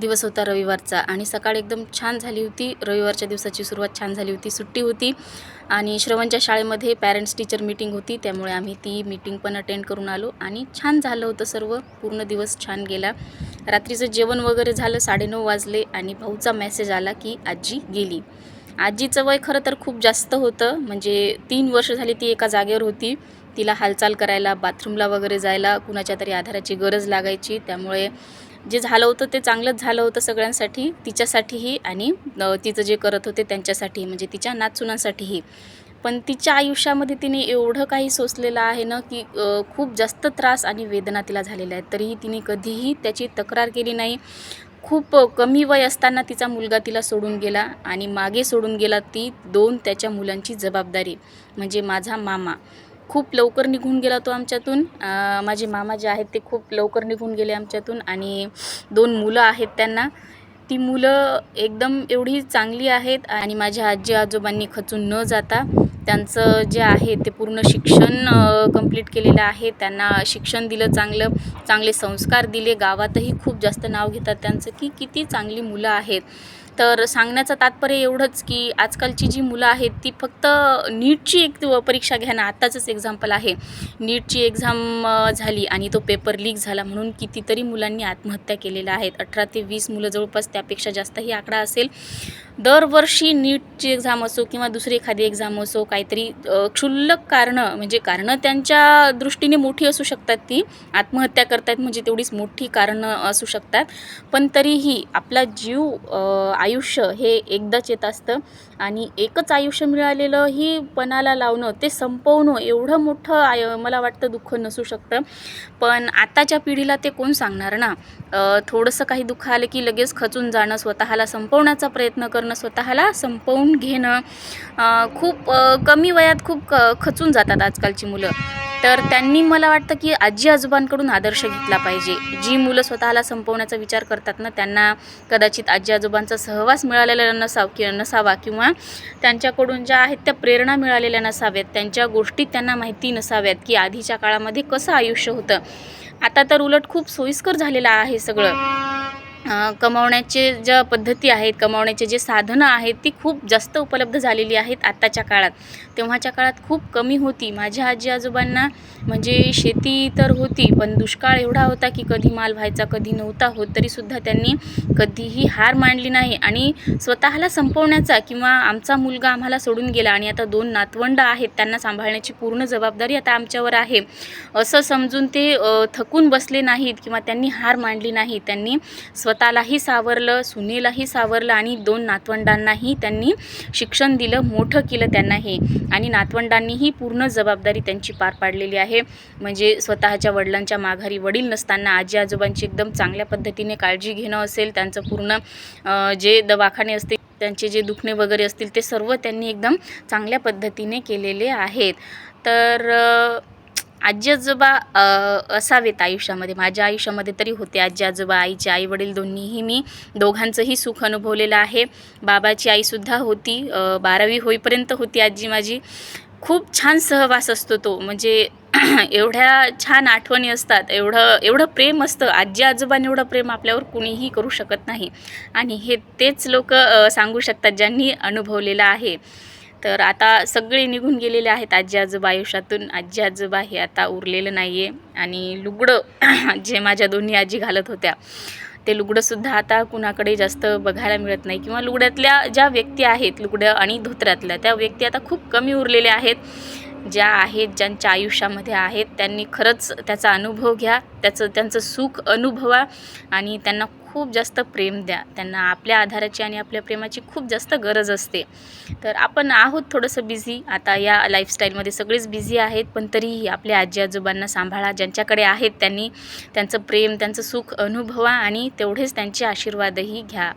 दिवस होता रविवारचा आणि सकाळ एकदम छान झाली होती. रविवारच्या दिवसाची सुरुवात छान झाली होती. सुट्टी होती आणि श्रवणच्या शाळेमध्ये पॅरेंट्स टीचर मीटिंग होती, त्यामुळे आम्ही ती मीटिंग पण अटेंड करून आलो आणि छान झालं होतं सर्व. पूर्ण दिवस छान गेला. रात्रीचं जेवण वगैरे झालं, 9:30 वाजले आणि भाऊचा मेसेज आला की आजी गेली. आजीचं वय खरं तर खूप जास्त होतं, म्हणजे 3 वर्ष झाली ती एका जागेवर होती. तिला हालचाल करायला, बाथरूमला वगैरे जायला कुणाच्या तरी आधाराची गरज लागायची. त्यामुळे जे झालं होतं ते चांगलंच झालं होतं सगळ्यांसाठी, तिच्यासाठीही आणि तिचं जे करत होते त्यांच्यासाठीही, म्हणजे तिच्या नातसुनांसाठीही. पण तिच्या आयुष्यामध्ये तिने एवढं काही सोसलेलं आहे ना, की खूप जास्त त्रास आणि वेदना तिला झालेल्या आहेत. तरीही तिने कधीही त्याची तक्रार केली नाही. खूप कमी वय असताना तिचा मुलगा तिला सोडून गेला आणि मागे सोडून गेला ती 2 त्याच्या मुलांची जबाबदारी. म्हणजे माझा मामा खूप लवकर निघून गेला तो आमच्यातून. माझे मामा जे आहेत ते खूप लवकर निघून गेले आमच्यातून आणि 2 मुलं आहेत त्यांना. ती मुलं एकदम एवढी चांगली आहेत आणि माझ्या आजी-आजोबांनी खचून न जाता त्यांचं जे आहे ते पूर्ण शिक्षण कंप्लीट केलेलं आहे. त्यांना शिक्षण दिलं चांगलं, चांगले संस्कार दिले. गावातही खूप जास्त नाव घेतात त्यांचं, की किती चांगली मुलं आहेत. तर सांगण्याचं तात्पर्य एवढंच, की आजकालची जी मुलं आहेत ती फक्त नीटची एक परीक्षा घ्या ना, आत्ताचंच एक्झाम्पल आहे. नीटची एक्झाम झाली आणि तो पेपर लीक झाला म्हणून कितीतरी मुलांनी आत्महत्या केलेल्या आहेत. 18 ते 20 मुलं जवळपास, त्यापेक्षा जास्तही आकडा असेल. दरवर्षी नीटची एक्झाम असो किंवा दुसरी एखादी एक्झाम असो, काहीतरी क्षुल्लक कारणं, म्हणजे कारणं त्यांच्या दृष्टीने मोठी असू शकतात, ती आत्महत्या करतायत म्हणजे तेवढीच मोठी कारणं असू शकतात. पण तरीही आपला जीव, आयुष्य हे एकदाच येत असतं आणि एकच आयुष्य मिळालेलं ही पणाला लावणं, ते संपवणं एवढं मोठं मला वाटतं दुःख नसू शकतं. पण आताच्या पिढीला ते कोण सांगणार ना. थोडंसं काही दुःख आलं की लगेच खचून जाणं, स्वतःला संपवण्याचा प्रयत्न करणं, स्वतःला संपवून घेणं. खूप कमी वयात खूप खचून जातात आजकालची मुलं. तर त्यांनी मला वाटतं की आजी-आजोबांकडून आदर्श घेतला पाहिजे. जी मुलं स्वतःला संपवण्याचा विचार करतात ना, त्यांना कदाचित आजी-आजोबांचा सहवास मिळालेला नसावा किंवा त्यांच्याकडून ज्या आहेत त्या प्रेरणा मिळालेल्या नसाव्यात. त्यांच्या गोष्टी त्यांना माहिती नसाव्यात, की आधीच्या काळामध्ये कसं आयुष्य होतं. आता तर उलट खूप सोयीस्कर झालेलं आहे सगळं. कमावण्याचे ज्या पद्धती आहेत, कमावण्याचे जे साधनं आहेत, ती खूप जास्त उपलब्ध झालेली आहेत आत्ताच्या काळात. तेव्हाच्या काळात खूप कमी होती. माझ्या आजी-आजोबांना म्हणजे शेती तर होती, पण दुष्काळ एवढा होता की कधी माल व्हायचा, कधी नव्हता होत. तरीसुद्धा त्यांनी कधीही हार मानली नाही आणि स्वतःला संपवण्याचा, किंवा आमचा मुलगा आम्हाला सोडून गेला आणि आता 2 नातवंड आहेत, त्यांना सांभाळण्याची पूर्ण जबाबदारी आता आमच्यावर आहे, असं समजून ते थकून बसले नाहीत किंवा त्यांनी हार मानली नाही. त्यांनी स्वतःलाही सावरलं, सुनेलाही सावरलं आणि 2 नातवंडांनाही त्यांनी शिक्षण दिलं, मोठं केलं त्यांनाही आणि नातवंडांनीही पूर्ण जबाबदारी त्यांची पार पाडलेली आहे. म्हणजे स्वतःच्या वडिलांच्या माघारी वडील नसताना आजी-आजोबांची एकदम चांगल्या पद्धतीने काळजी घेणं असेल, त्यांचं पूर्ण जे दवाखाने असतील, त्यांचे जे दुखणे वगैरे असतील, ते सर्व त्यांनी एकदम चांगल्या पद्धतीने केलेले आहेत. तर आजी-आजोबा असावेत आयुष्यामध्ये. माझ्या आयुष्यामध्ये तरी होते आजी-आजोबा. आईचे आई-वडील दोन्हीही, मी दोघांचंही सुख अनुभवलेलं आहे. बाबाची आईसुद्धा होती, 12वी होईपर्यंत होती आजी माझी. खूप छान सहवास असतो तो, म्हणजे एवढ्या छान आठवणी असतात, एवढं एवढं प्रेम असतं. आजी-आजोबांनी एवढं प्रेम आपल्यावर कुणीही करू शकत नाही आणि हे तेच लोकं सांगू शकतात ज्यांनी अनुभवलेलं आहे. तर आता सगळे निघून गेलेले आहेत आजी-आजोबा आयुष्यातून. आजी-आजोबा हे आता उरलेलं नाही आहे आणि लुगडं जे माझ्या दोन्ही आजी घालत होत्या, ते लुगडंसुद्धा आता कुणाकडे जास्त बघायला मिळत नाही, किंवा लुगड्यातल्या ज्या व्यक्ती आहेत, लुगडं आणि धोतरातल्या त्या व्यक्ती आता खूप कमी उरलेल्या आहेत. ज्या आहेत, ज्यांच्या आयुष्यामध्ये आहेत, त्यांनी खरंच त्याचा अनुभव घ्या, त्यांचं सुख अनुभवा आणि त्यांना खूप जास्त प्रेम द्या. त्यांना आपल्या आधाराची आणि आपल्या प्रेमाची खूप जास्त गरज असते. तर आपण आहोत थोडंसं बिझी आता या लाईफस्टाईलमध्ये, सगळेच बिझी आहेत, पण तरीही आपल्या आजी-आजोबांना सांभाळा. ज्यांच्याकडे आहेत त्यांनी त्यांचं प्रेम, त्यांचं सुख अनुभवा आणि तेवढेच त्यांचे आशीर्वादही घ्या.